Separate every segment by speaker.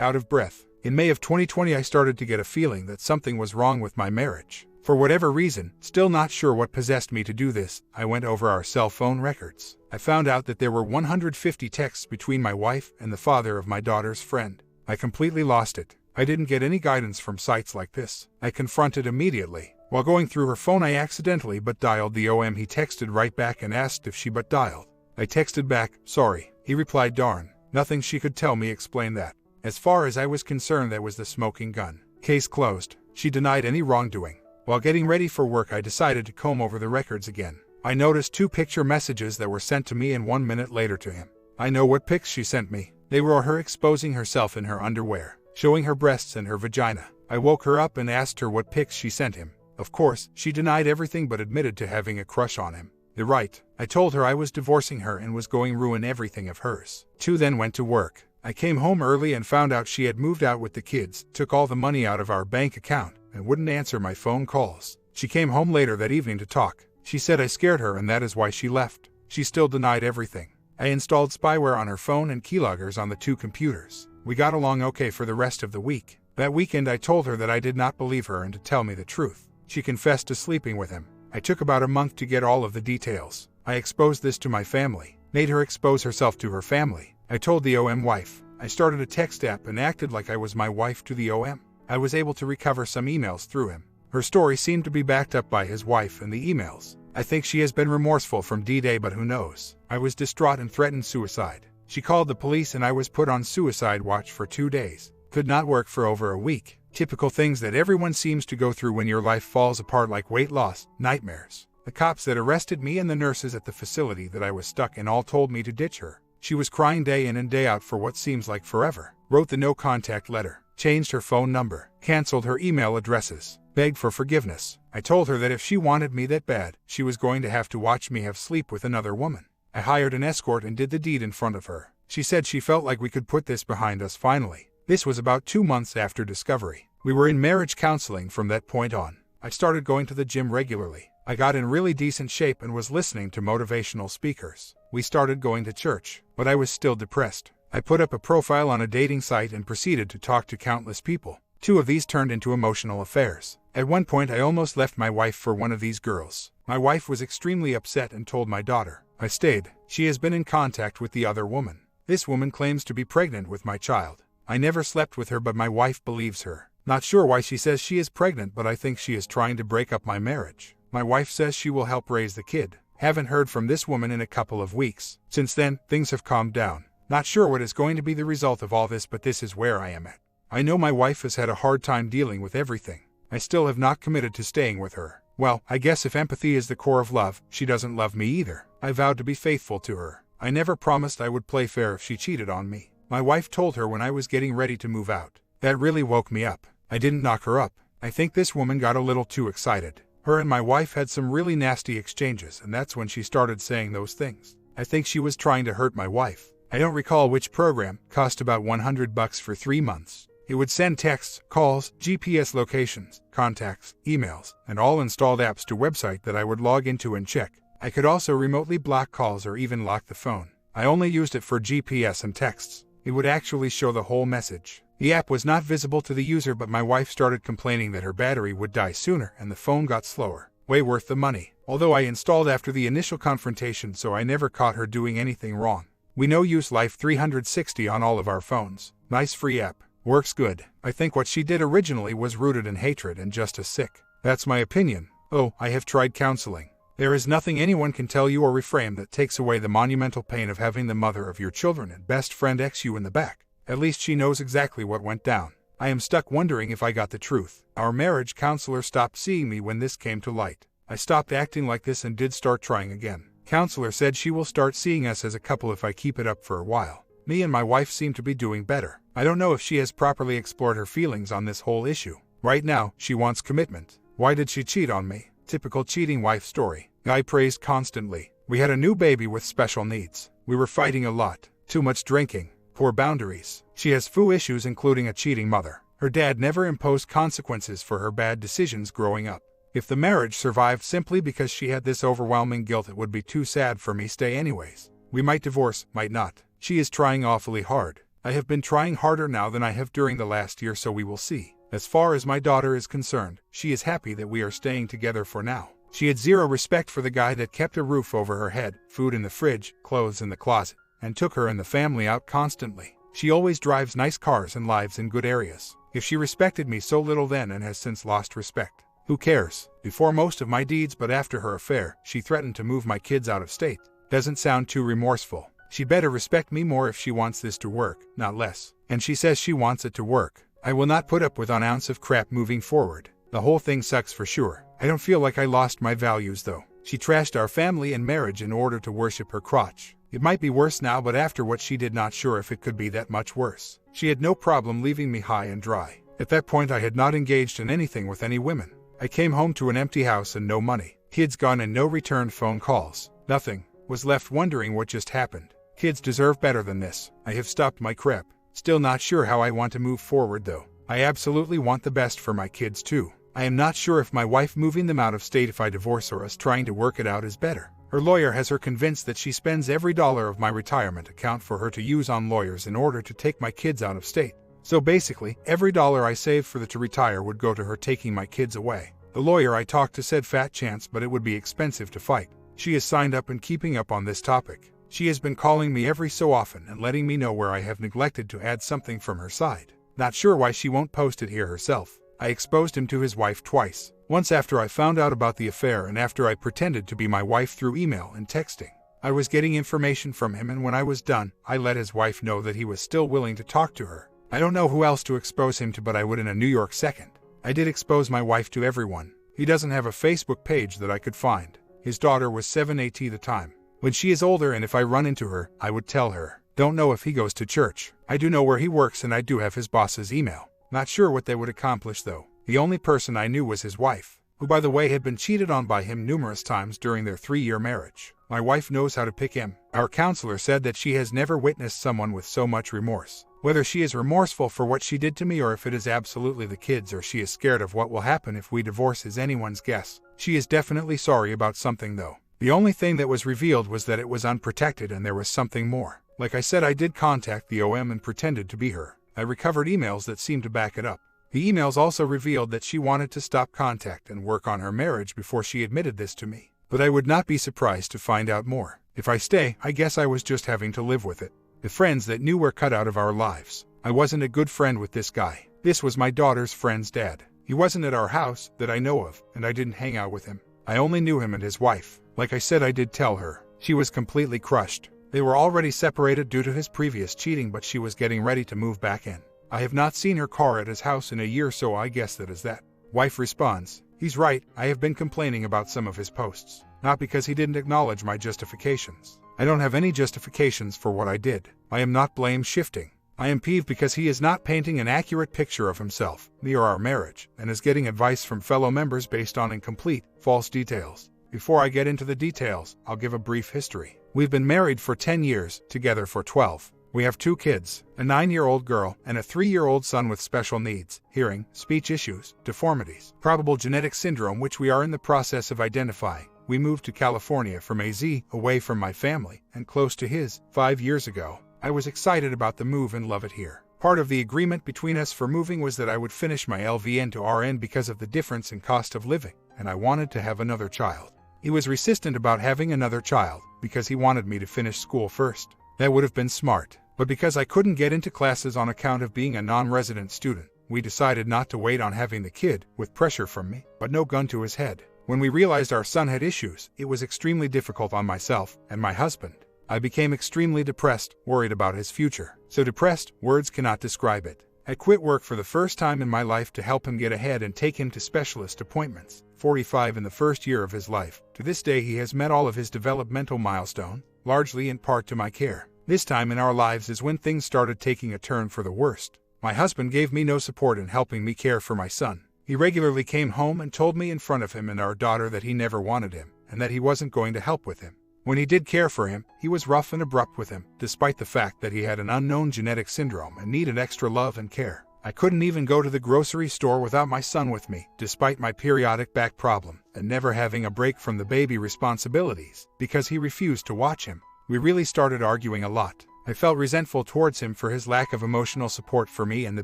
Speaker 1: out of breath. In May of 2020, I started to get a feeling that something was wrong with my marriage. For whatever reason, still not sure what possessed me to do this, I went over our cell phone records. I found out that there were 150 texts between my wife and the father of my daughter's friend. I completely lost it. I didn't get any guidance from sites like this. I confronted immediately. While going through her phone, I accidentally but dialed the OM. He texted right back and asked if she but dialed. I texted back, "Sorry." He replied, "Darn. Nothing she could tell me explained that." As far as I was concerned, that was the smoking gun. Case closed. She denied any wrongdoing. While getting ready for work, I decided to comb over the records again. I noticed 2 picture messages that were sent to me and 1 minute later to him. I know what pics she sent me. They were her exposing herself in her underwear, showing her breasts and her vagina. I woke her up and asked her what pics she sent him. Of course, she denied everything but admitted to having a crush on him. Right. I told her I was divorcing her and was going to ruin everything of hers. 2 then went to work. I came home early and found out she had moved out with the kids, took all the money out of our bank account, and wouldn't answer my phone calls. She came home later that evening to talk. She said I scared her and that is why she left. She still denied everything. I installed spyware on her phone and keyloggers on the 2 computers. We got along okay for the rest of the week. That weekend I told her that I did not believe her and to tell me the truth. She confessed to sleeping with him. I took about a month to get all of the details. I exposed this to my family, made her expose herself to her family. I told the OM wife. I started a text app and acted like I was my wife to the OM. I was able to recover some emails through him. Her story seemed to be backed up by his wife and the emails. I think she has been remorseful from D-Day, but who knows. I was distraught and threatened suicide. She called the police and I was put on suicide watch for 2 days. Could not work for over a week. Typical things that everyone seems to go through when your life falls apart, like weight loss, nightmares. The cops that arrested me and the nurses at the facility that I was stuck in all told me to ditch her. She was crying day in and day out for what seems like forever. Wrote the no contact letter. Changed her phone number. Canceled her email addresses. Begged for forgiveness. I told her that if she wanted me that bad, she was going to have to watch me have sleep with another woman. I hired an escort and did the deed in front of her. She said she felt like we could put this behind us finally. This was about 2 months after discovery. We were in marriage counseling from that point on. I started going to the gym regularly. I got in really decent shape and was listening to motivational speakers. We started going to church, but I was still depressed. I put up a profile on a dating site and proceeded to talk to countless people. 2 of these turned into emotional affairs. At one point, I almost left my wife for one of these girls. My wife was extremely upset and told my daughter. I stayed. She has been in contact with the other woman. This woman claims to be pregnant with my child. I never slept with her, but my wife believes her. Not sure why she says she is pregnant, but I think she is trying to break up my marriage. My wife says she will help raise the kid. Haven't heard from this woman in a couple of weeks. Since then, things have calmed down. Not sure what is going to be the result of all this, but this is where I am at. I know my wife has had a hard time dealing with everything. I still have not committed to staying with her. Well, I guess if empathy is the core of love, she doesn't love me either. I vowed to be faithful to her. I never promised I would play fair if she cheated on me. My wife told her when I was getting ready to move out. That really woke me up. I didn't knock her up. I think this woman got a little too excited. Her and my wife had some really nasty exchanges, and that's when she started saying those things. I think she was trying to hurt my wife. I don't recall which program. Cost about $100 for 3 months. It would send texts, calls, GPS locations, contacts, emails, and all installed apps to website that I would log into and check. I could also remotely block calls or even lock the phone. I only used it for GPS and texts. It would actually show the whole message. The app was not visible to the user, but my wife started complaining that her battery would die sooner and the phone got slower. Way worth the money. Although I installed after the initial confrontation, so I never caught her doing anything wrong. We now use Life 360 on all of our phones. Nice free app. Works good. I think what she did originally was rooted in hatred and just as sick. That's my opinion. Oh, I have tried counseling. There is nothing anyone can tell you or reframe that takes away the monumental pain of having the mother of your children and best friend X you in the back. At least she knows exactly what went down. I am stuck wondering if I got the truth. Our marriage counselor stopped seeing me when this came to light. I stopped acting like this and did start trying again. Counselor said she will start seeing us as a couple if I keep it up for a while. Me and my wife seem to be doing better. I don't know if she has properly explored her feelings on this whole issue. Right now, she wants commitment. Why did she cheat on me? Typical cheating wife story. I praised constantly. We had a new baby with special needs. We were fighting a lot. Too much drinking. Poor boundaries. She has few issues, including a cheating mother. Her dad never imposed consequences for her bad decisions growing up. If the marriage survived simply because she had this overwhelming guilt, it would be too sad for me to stay anyways. We might divorce, might not. She is trying awfully hard. I have been trying harder now than I have during the last year, so we will see. As far as my daughter is concerned, she is happy that we are staying together for now. She had zero respect for the guy that kept a roof over her head, food in the fridge, clothes in the closet, and took her and the family out constantly. She always drives nice cars and lives in good areas. If she respected me so little then and has since lost respect, who cares? Before most of my deeds, but after her affair, she threatened to move my kids out of state. Doesn't sound too remorseful. She better respect me more if she wants this to work, not less. And she says she wants it to work. I will not put up with an ounce of crap moving forward. The whole thing sucks for sure. I don't feel like I lost my values though. She trashed our family and marriage in order to worship her crotch. It might be worse now, but after what she did, not sure if it could be that much worse. She had no problem leaving me high and dry. At that point I had not engaged in anything with any women. I came home to an empty house and no money. Kids gone and no returned phone calls. Nothing. Was left wondering what just happened. Kids deserve better than this. I have stopped my crap. Still not sure how I want to move forward though. I absolutely want the best for my kids too. I am not sure if my wife moving them out of state if I divorce or us trying to work it out is better. Her lawyer has her convinced that she spends every dollar of my retirement account for her to use on lawyers in order to take my kids out of state. So basically, every dollar I save for to retire would go to her taking my kids away. The lawyer I talked to said fat chance, but it would be expensive to fight. She is signed up and keeping up on this topic. She has been calling me every so often and letting me know where I have neglected to add something from her side. Not sure why she won't post it here herself. I exposed him to his wife twice. Once after I found out about the affair and after I pretended to be my wife through email and texting. I was getting information from him, and when I was done, I let his wife know that he was still willing to talk to her. I don't know who else to expose him to, but I would in a New York second. I did expose my wife to everyone. He doesn't have a Facebook page that I could find. His daughter was 7-8 the time. When she is older and if I run into her, I would tell her. Don't know if he goes to church. I do know where he works and I do have his boss's email. Not sure what they would accomplish though. The only person I knew was his wife, who by the way had been cheated on by him numerous times during their 3-year marriage. My wife knows how to pick him. Our counselor said that she has never witnessed someone with so much remorse. Whether she is remorseful for what she did to me or if it is absolutely the kids or she is scared of what will happen if we divorce is anyone's guess. She is definitely sorry about something though. The only thing that was revealed was that it was unprotected and there was something more. Like I said, I did contact the OM and pretended to be her. I recovered emails that seemed to back it up. The emails also revealed that she wanted to stop contact and work on her marriage before she admitted this to me. But I would not be surprised to find out more. If I stay, I guess I was just having to live with it. The friends that knew were cut out of our lives. I wasn't a good friend with this guy. This was my daughter's friend's dad. He wasn't at our house that I know of, and I didn't hang out with him. I only knew him and his wife. Like I said, I did tell her. She was completely crushed. They were already separated due to his previous cheating, but she was getting ready to move back in. I have not seen her car at his house in a year, so I guess that is that. Wife responds, he's right, I have been complaining about some of his posts. Not because he didn't acknowledge my justifications. I don't have any justifications for what I did. I am not blame shifting. I am peeved because he is not painting an accurate picture of himself, me or our marriage, and is getting advice from fellow members based on incomplete, false details. Before I get into the details, I'll give a brief history. We've been married for 10 years, together for 12. We have 2 kids, a 9-year-old girl and a 3-year-old son with special needs, hearing, speech issues, deformities, probable genetic syndrome which we are in the process of identifying. We moved to California from AZ, away from my family, and close to his, 5 years ago. I was excited about the move and love it here. Part of the agreement between us for moving was that I would finish my LVN to RN because of the difference in cost of living, and I wanted to have another child. He was resistant about having another child, because he wanted me to finish school first. That would have been smart. But because I couldn't get into classes on account of being a non-resident student, we decided not to wait on having the kid, with pressure from me, but no gun to his head. When we realized our son had issues, it was extremely difficult on myself and my husband. I became extremely depressed, worried about his future. So depressed, words cannot describe it. I quit work for the first time in my life to help him get ahead and take him to specialist appointments. 45 in the first year of his life. To this day he has met all of his developmental milestones, largely in part to my care. This time in our lives is when things started taking a turn for the worst. My husband gave me no support in helping me care for my son. He regularly came home and told me in front of him and our daughter that he never wanted him, and that he wasn't going to help with him. When he did care for him, he was rough and abrupt with him, despite the fact that he had an unknown genetic syndrome and needed extra love and care. I couldn't even go to the grocery store without my son with me, despite my periodic back problem, and never having a break from the baby responsibilities, because he refused to watch him. We really started arguing a lot. I felt resentful towards him for his lack of emotional support for me and the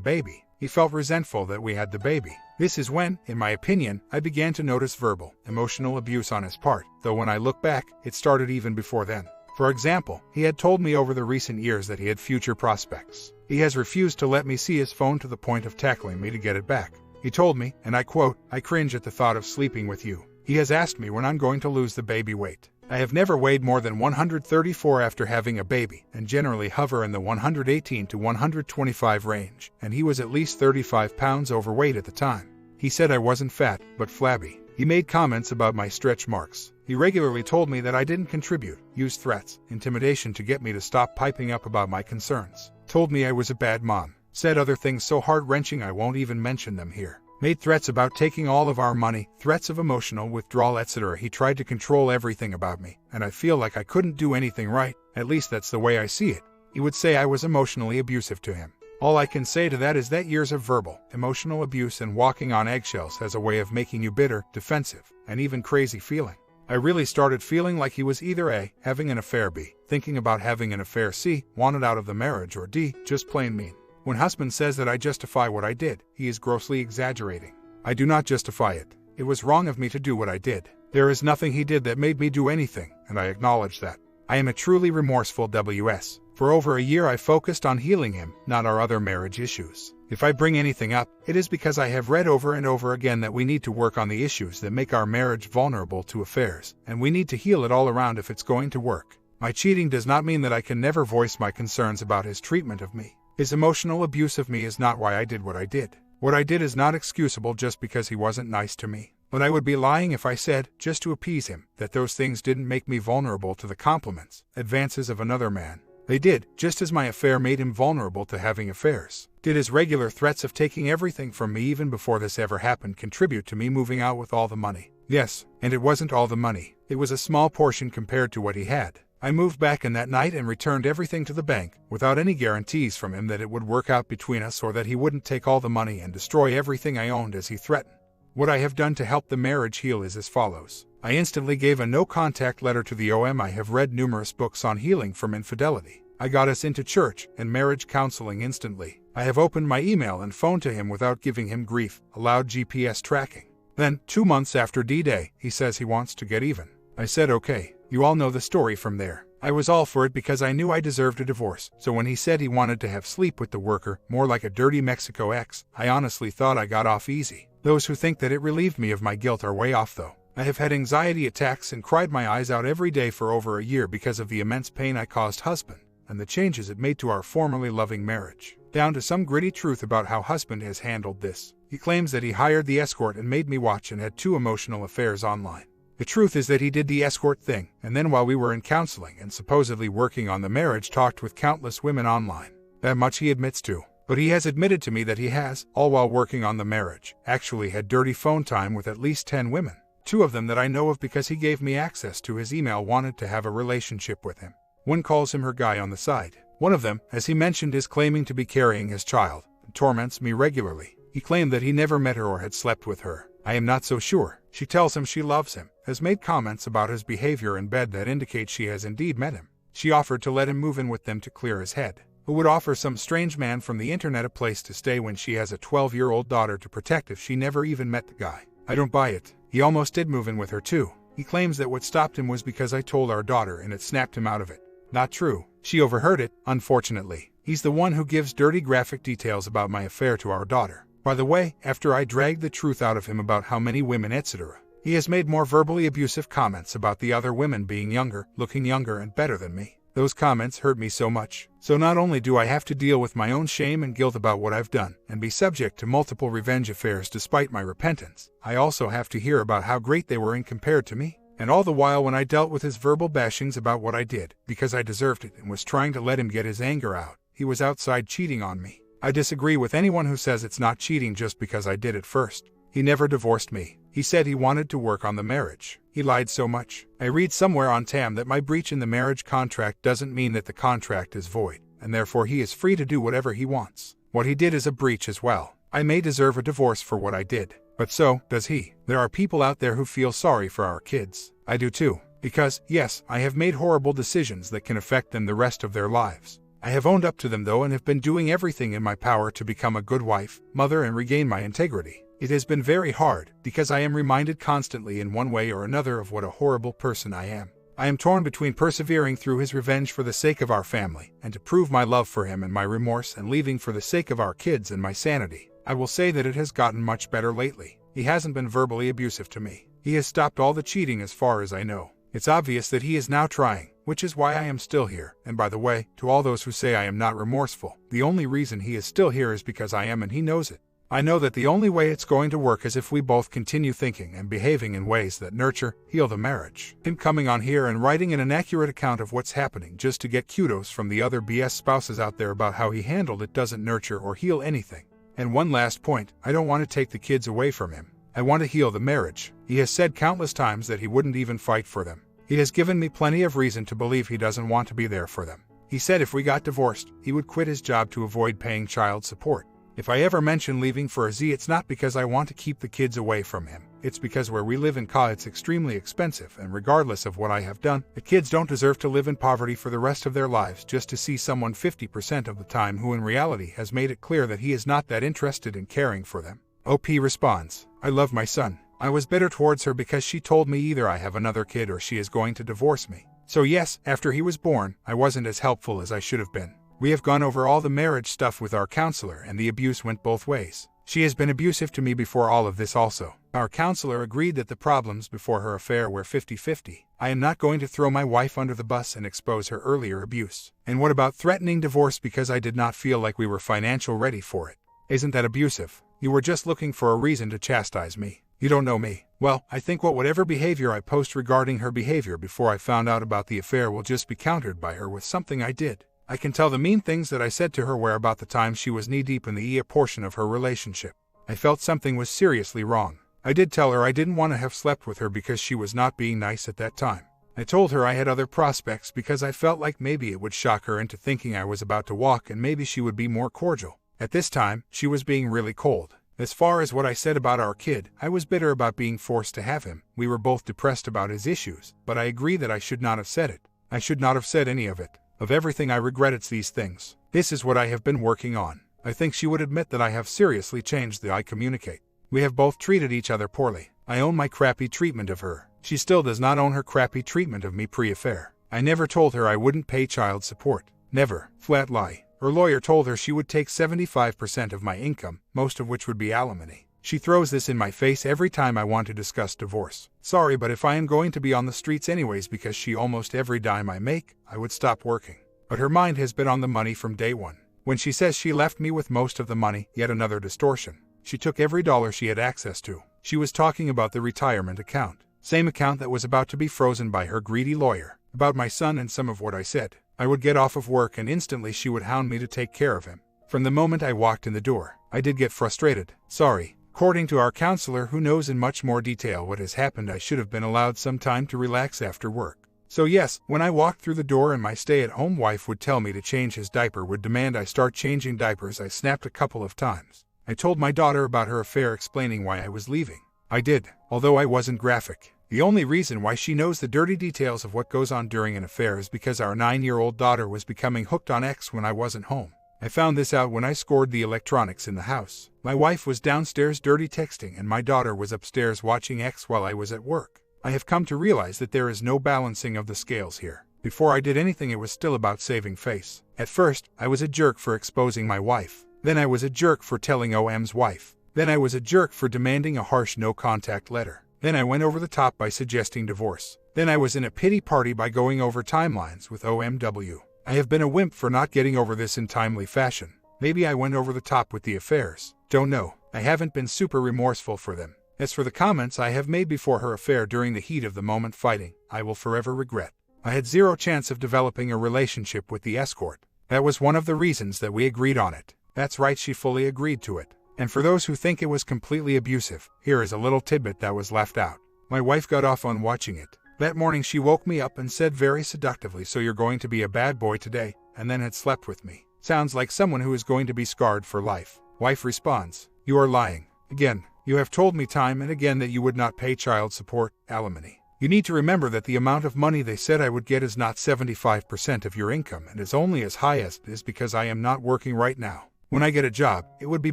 Speaker 1: baby. He felt resentful that we had the baby. This is when, in my opinion, I began to notice verbal, emotional abuse on his part, though when I look back, it started even before then. For example, he had told me over the recent years that he had future prospects. He has refused to let me see his phone to the point of tackling me to get it back. He told me, and I quote, "I cringe at the thought of sleeping with you." He has asked me when I'm going to lose the baby weight. I have never weighed more than 134 after having a baby, and generally hover in the 118 to 125 range, and he was at least 35 pounds overweight at the time. He said I wasn't fat, but flabby. He made comments about my stretch marks. He regularly told me that I didn't contribute, used threats, intimidation to get me to stop piping up about my concerns, told me I was a bad mom, said other things so heart-wrenching I won't even mention them here. Made threats about taking all of our money, threats of emotional withdrawal, etc. He tried to control everything about me, and I feel like I couldn't do anything right, at least that's the way I see it. He would say I was emotionally abusive to him. All I can say to that is that years of verbal, emotional abuse and walking on eggshells has a way of making you bitter, defensive, and even crazy feeling. I really started feeling like he was either A, having an affair, B, thinking about having an affair, C, wanted out of the marriage, or D, just plain mean. When husband says that I justify what I did, he is grossly exaggerating. I do not justify it. It was wrong of me to do what I did. There is nothing he did that made me do anything, and I acknowledge that. I am a truly remorseful WS. For over a year I focused on healing him, not our other marriage issues. If I bring anything up, it is because I have read over and over again that we need to work on the issues that make our marriage vulnerable to affairs, and we need to heal it all around if it's going to work. My cheating does not mean that I can never voice my concerns about his treatment of me. His emotional abuse of me is not why I did what I did. What I did is not excusable just because he wasn't nice to me. But I would be lying if I said, just to appease him, that those things didn't make me vulnerable to the compliments, advances of another man. They did, just as my affair made him vulnerable to having affairs. Did his regular threats of taking everything from me even before this ever happened contribute to me moving out with all the money? Yes, and it wasn't all the money. It was a small portion compared to what he had. I moved back in that night and returned everything to the bank, without any guarantees from him that it would work out between us or that he wouldn't take all the money and destroy everything I owned as he threatened. What I have done to help the marriage heal is as follows. I instantly gave a no-contact letter to the OM. I have read numerous books on healing from infidelity. I got us into church and marriage counseling instantly. I have opened my email and phone to him without giving him grief, allowed GPS tracking. Then, 2 months after D-Day, he says he wants to get even. I said okay. You all know the story from there. I was all for it because I knew I deserved a divorce, so when he said he wanted to have sleep with the worker, more like a dirty Mexico ex, I honestly thought I got off easy. Those who think that it relieved me of my guilt are way off though. I have had anxiety attacks and cried my eyes out every day for over a year because of the immense pain I caused husband, and the changes it made to our formerly loving marriage. Down to some gritty truth about how husband has handled this. He claims that he hired the escort and made me watch and had 2 emotional affairs online. The truth is that he did the escort thing, and then while we were in counseling and supposedly working on the marriage talked with countless women online. That much he admits to. But he has admitted to me that he has, all while working on the marriage, actually had dirty phone time with at least 10 women. 2 of them that I know of because he gave me access to his email wanted to have a relationship with him. One calls him her guy on the side. One of them, as he mentioned, is claiming to be carrying his child, and torments me regularly. He claimed that he never met her or had slept with her. I am not so sure. She tells him she loves him, has made comments about his behavior in bed that indicate she has indeed met him. She offered to let him move in with them to clear his head. Who would offer some strange man from the internet a place to stay when she has a 12-year-old daughter to protect if she never even met the guy? I don't buy it. He almost did move in with her too. He claims that what stopped him was because I told our daughter and it snapped him out of it. Not true. She overheard it, unfortunately. He's the one who gives dirty graphic details about my affair to our daughter. By the way, after I dragged the truth out of him about how many women etc., he has made more verbally abusive comments about the other women being younger, looking younger and better than me. Those comments hurt me so much. So not only do I have to deal with my own shame and guilt about what I've done, and be subject to multiple revenge affairs despite my repentance, I also have to hear about how great they were in compared to me. And all the while when I dealt with his verbal bashings about what I did, because I deserved it and was trying to let him get his anger out, he was outside cheating on me. I disagree with anyone who says it's not cheating just because I did it first. He never divorced me. He said he wanted to work on the marriage. He lied so much. I read somewhere on Tam that my breach in the marriage contract doesn't mean that the contract is void, and therefore he is free to do whatever he wants. What he did is a breach as well. I may deserve a divorce for what I did, but so does he. There are people out there who feel sorry for our kids. I do too. Because, yes, I have made horrible decisions that can affect them the rest of their lives. I have owned up to them though and have been doing everything in my power to become a good wife, mother and regain my integrity. It has been very hard, because I am reminded constantly in one way or another of what a horrible person I am. I am torn between persevering through his revenge for the sake of our family, and to prove my love for him and my remorse and leaving for the sake of our kids and my sanity. I will say that it has gotten much better lately. He hasn't been verbally abusive to me. He has stopped all the cheating as far as I know. It's obvious that he is now trying, which is why I am still here. And by the way, to all those who say I am not remorseful, the only reason he is still here is because I am, and he knows it. I know that the only way it's going to work is if we both continue thinking and behaving in ways that nurture, heal the marriage. Him coming on here and writing an inaccurate account of what's happening just to get kudos from the other BS spouses out there about how he handled it doesn't nurture or heal anything. And one last point, I don't want to take the kids away from him. I want to heal the marriage. He has said countless times that he wouldn't even fight for them. He has given me plenty of reason to believe he doesn't want to be there for them. He said if we got divorced, he would quit his job to avoid paying child support. If I ever mention leaving for a Z, it's not because I want to keep the kids away from him. It's because where we live in Ka, it's extremely expensive, and regardless of what I have done, the kids don't deserve to live in poverty for the rest of their lives just to see someone 50% of the time who in reality has made it clear that he is not that interested in caring for them. OP responds, I love my son. I was bitter towards her because she told me either I have another kid or she is going to divorce me. So yes, after he was born, I wasn't as helpful as I should have been. We have gone over all the marriage stuff with our counselor and the abuse went both ways. She has been abusive to me before all of this also. Our counselor agreed that the problems before her affair were 50-50. I am not going to throw my wife under the bus and expose her earlier abuse. And what about threatening divorce because I did not feel like we were financially ready for it? Isn't that abusive? You were just looking for a reason to chastise me. You don't know me. Well, I think whatever behavior I post regarding her behavior before I found out about the affair will just be countered by her with something I did. I can tell the mean things that I said to her were about the time she was knee-deep in the portion of her relationship. I felt something was seriously wrong. I did tell her I didn't want to have slept with her because she was not being nice at that time. I told her I had other prospects because I felt like maybe it would shock her into thinking I was about to walk and maybe she would be more cordial. At this time, she was being really cold. As far as what I said about our kid, I was bitter about being forced to have him. We were both depressed about his issues, but I agree that I should not have said it. I should not have said any of it. Of everything I regret, it's these things. This is what I have been working on. I think she would admit that I have seriously changed the way I communicate. We have both treated each other poorly. I own my crappy treatment of her. She still does not own her crappy treatment of me pre-affair. I never told her I wouldn't pay child support. Never. Flat lie. Her lawyer told her she would take 75% of my income, most of which would be alimony. She throws this in my face every time I want to discuss divorce. Sorry, but if I am going to be on the streets anyways because she almost every dime I make, I would stop working. But her mind has been on the money from day one. When she says she left me with most of the money, yet another distortion. She took every dollar she had access to. She was talking about the retirement account. Same account that was about to be frozen by her greedy lawyer. About my son and some of what I said. I would get off of work and instantly she would hound me to take care of him. From the moment I walked in the door, I did get frustrated. Sorry. According to our counselor who knows in much more detail what has happened, I should have been allowed some time to relax after work. So yes, when I walked through the door and my stay-at-home wife would tell me to change his diaper, would demand I start changing diapers, I snapped a couple of times. I told my daughter about her affair, explaining why I was leaving. I did, although I wasn't graphic. The only reason why she knows the dirty details of what goes on during an affair is because our 9-year-old daughter was becoming hooked on X when I wasn't home. I found this out when I scored the electronics in the house. My wife was downstairs dirty texting and my daughter was upstairs watching X while I was at work. I have come to realize that there is no balancing of the scales here. Before I did anything, it was still about saving face. At first, I was a jerk for exposing my wife. Then I was a jerk for telling OM's wife. Then I was a jerk for demanding a harsh no-contact letter. Then I went over the top by suggesting divorce. Then I was in a pity party by going over timelines with OMW. I have been a wimp for not getting over this in timely fashion. Maybe I went over the top with the affairs. Don't know. I haven't been super remorseful for them. As for the comments I have made before her affair during the heat of the moment fighting, I will forever regret. I had zero chance of developing a relationship with the escort. That was one of the reasons that we agreed on it. That's right, she fully agreed to it. And for those who think it was completely abusive, here is a little tidbit that was left out. My wife got off on watching it. That morning she woke me up and said very seductively, "So you're going to be a bad boy today," and then had slept with me. Sounds like someone who is going to be scarred for life. Wife responds, "You are lying. Again, you have told me time and again that you would not pay child support, alimony. You need to remember that the amount of money they said I would get is not 75% of your income and is only as high as it is because I am not working right now. When I get a job, it would be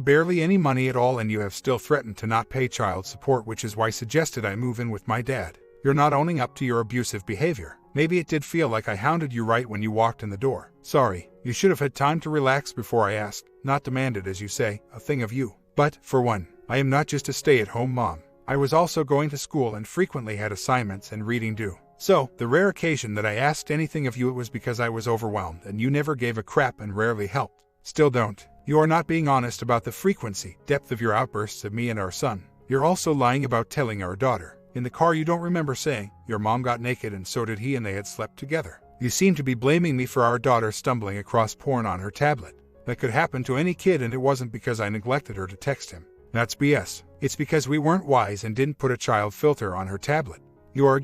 Speaker 1: barely any money at all and you have still threatened to not pay child support, which is why I suggested I move in with my dad. You're not owning up to your abusive behavior. Maybe it did feel like I hounded you right when you walked in the door. Sorry, you should have had time to relax before I asked, not demanded, as you say, a thing of you. But, for one, I am not just a stay-at-home mom. I was also going to school and frequently had assignments and reading due. So, the rare occasion that I asked anything of you, it was because I was overwhelmed and you never gave a crap and rarely helped. Still don't. You are not being honest about the frequency, depth of your outbursts at me and our son. You're also lying about telling our daughter. In the car you don't remember saying, your mom got naked and so did he and they had slept together. You seem to be blaming me for our daughter stumbling across porn on her tablet. That could happen to any kid and it wasn't because I neglected her to text him. That's BS. It's because we weren't wise and didn't put a child filter on her tablet. You are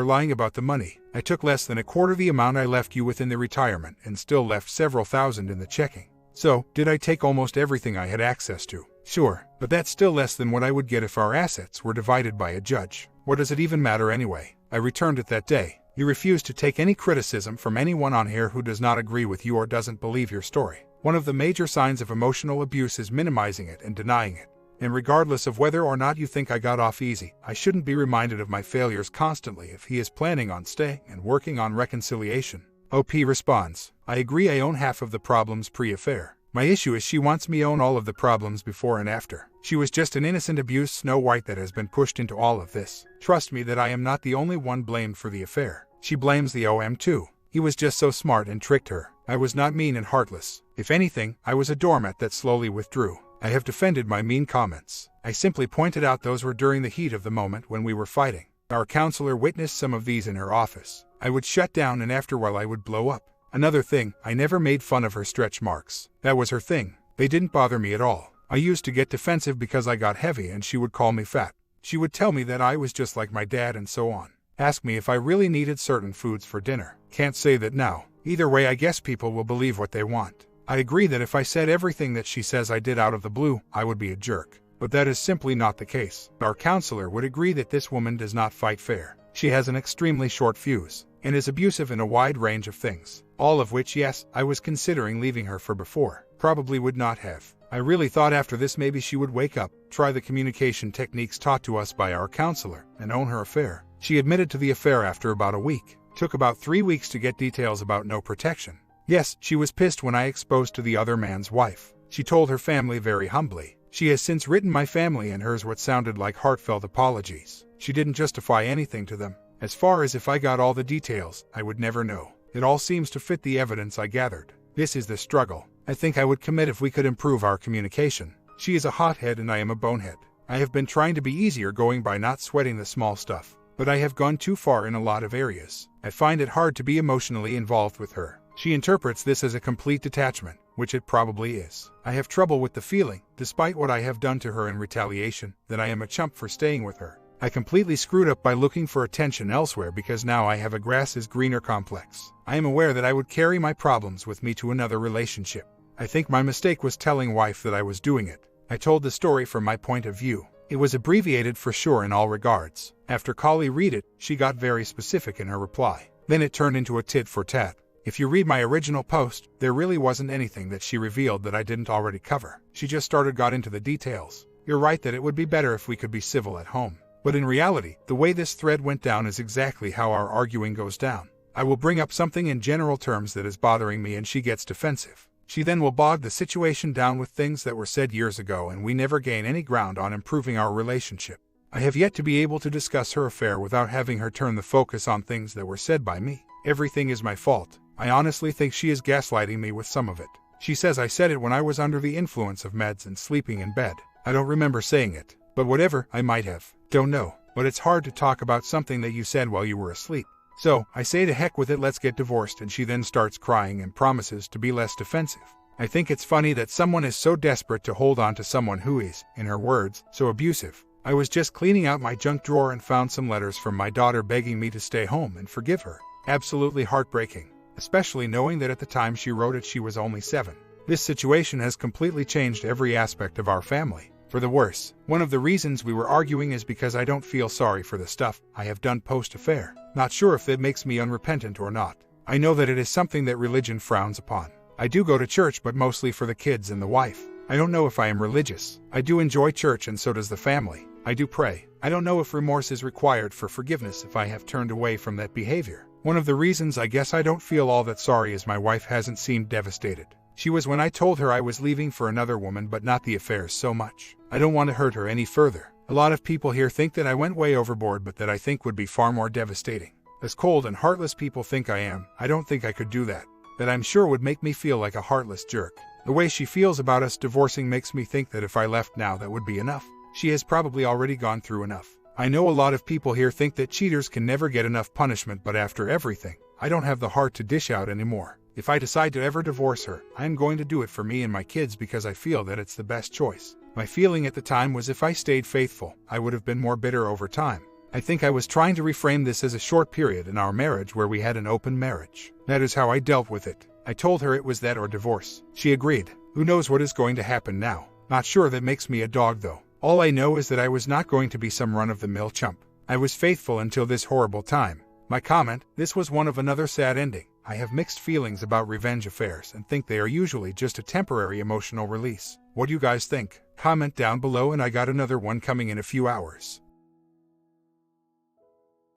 Speaker 1: lying about the money. I took less than a quarter the amount I left you with in the retirement and still left several thousand in the checking. So, did I take almost everything I had access to? Sure, but that's still less than what I would get if our assets were divided by a judge. What does it even matter anyway? I returned it that day. You refused to take any criticism from anyone on here who does not agree with you or doesn't believe your story. One of the major signs of emotional abuse is minimizing it and denying it. And regardless of whether or not you think I got off easy, I shouldn't be reminded of my failures constantly if he is planning on staying and working on reconciliation. OP responds, I agree, I own half of the problems pre-affair. My issue is she wants me own all of the problems before and after. She was just an innocent abused Snow White that has been pushed into all of this. Trust me that I am not the only one blamed for the affair. She blames the OM too. He was just so smart and tricked her. I was not mean and heartless. If anything, I was a doormat that slowly withdrew. I have defended my mean comments. I simply pointed out those were during the heat of the moment when we were fighting. Our counselor witnessed some of these in her office. I would shut down and after a while I would blow up. Another thing, I never made fun of her stretch marks. That was her thing. They didn't bother me at all. I used to get defensive because I got heavy and she would call me fat. She would tell me that I was just like my dad and so on. Ask me if I really needed certain foods for dinner. Can't say that now. Either way, I guess people will believe what they want. I agree that if I said everything that she says I did out of the blue, I would be a jerk. But that is simply not the case. Our counselor would agree that this woman does not fight fair. She has an extremely short fuse and is abusive in a wide range of things. All of which, yes, I was considering leaving her for before. Probably would not have. I really thought after this maybe she would wake up, try the communication techniques taught to us by our counselor, and own her affair. She admitted to the affair after about a week. Took about 3 weeks to get details about no protection. Yes, she was pissed when I exposed to the other man's wife. She told her family very humbly. She has since written my family and hers what sounded like heartfelt apologies. She didn't justify anything to them. As far as if I got all the details, I would never know. It all seems to fit the evidence I gathered. This is the struggle. I think I would commit if we could improve our communication. She is a hothead and I am a bonehead. I have been trying to be easier going by not sweating the small stuff, but I have gone too far in a lot of areas. I find it hard to be emotionally involved with her. She interprets this as a complete detachment, which it probably is. I have trouble with the feeling, despite what I have done to her in retaliation, that I am a chump for staying with her. I completely screwed up by looking for attention elsewhere because now I have a grass is greener complex. I am aware that I would carry my problems with me to another relationship. I think my mistake was telling wife that I was doing it. I told the story from my point of view. It was abbreviated for sure in all regards. After Kali read it, she got very specific in her reply. Then it turned into a tit for tat. If you read my original post, there really wasn't anything that she revealed that I didn't already cover. She just got into the details. You're right that it would be better if we could be civil at home. But in reality, the way this thread went down is exactly how our arguing goes down. I will bring up something in general terms that is bothering me and she gets defensive. She then will bog the situation down with things that were said years ago and we never gain any ground on improving our relationship. I have yet to be able to discuss her affair without having her turn the focus on things that were said by me. Everything is my fault. I honestly think she is gaslighting me with some of it. She says I said it when I was under the influence of meds and sleeping in bed. I don't remember saying it, but whatever, I might have. Don't know, but it's hard to talk about something that you said while you were asleep. So, I say to heck with it, let's get divorced, and she then starts crying and promises to be less defensive. I think it's funny that someone is so desperate to hold on to someone who is, in her words, so abusive. I was just cleaning out my junk drawer and found some letters from my daughter begging me to stay home and forgive her. Absolutely heartbreaking, especially knowing that at the time she wrote it she was only 7. This situation has completely changed every aspect of our family. For the worse, one of the reasons we were arguing is because I don't feel sorry for the stuff I have done post-affair. Not sure if that makes me unrepentant or not. I know that it is something that religion frowns upon. I do go to church, but mostly for the kids and the wife. I don't know if I am religious. I do enjoy church, and so does the family. I do pray. I don't know if remorse is required for forgiveness if I have turned away from that behavior. One of the reasons I guess I don't feel all that sorry is my wife hasn't seemed devastated. She was when I told her I was leaving for another woman, but not the affairs so much. I don't want to hurt her any further. A lot of people here think that I went way overboard, but that I think would be far more devastating. As cold and heartless people think I am, I don't think I could do that. That I'm sure would make me feel like a heartless jerk. The way she feels about us divorcing makes me think that if I left now, that would be enough. She has probably already gone through enough. I know a lot of people here think that cheaters can never get enough punishment, but after everything, I don't have the heart to dish out anymore. If I decide to ever divorce her, I am going to do it for me and my kids because I feel that it's the best choice. My feeling at the time was if I stayed faithful, I would have been more bitter over time. I think I was trying to reframe this as a short period in our marriage where we had an open marriage. That is how I dealt with it. I told her it was that or divorce. She agreed. Who knows what is going to happen now? Not sure that makes me a dog though. All I know is that I was not going to be some run-of-the-mill chump. I was faithful until this horrible time. My comment, this was one of another sad ending. I have mixed feelings about revenge affairs and think they are usually just a temporary emotional release. What do you guys think? Comment down below, and I got another one coming in a few hours.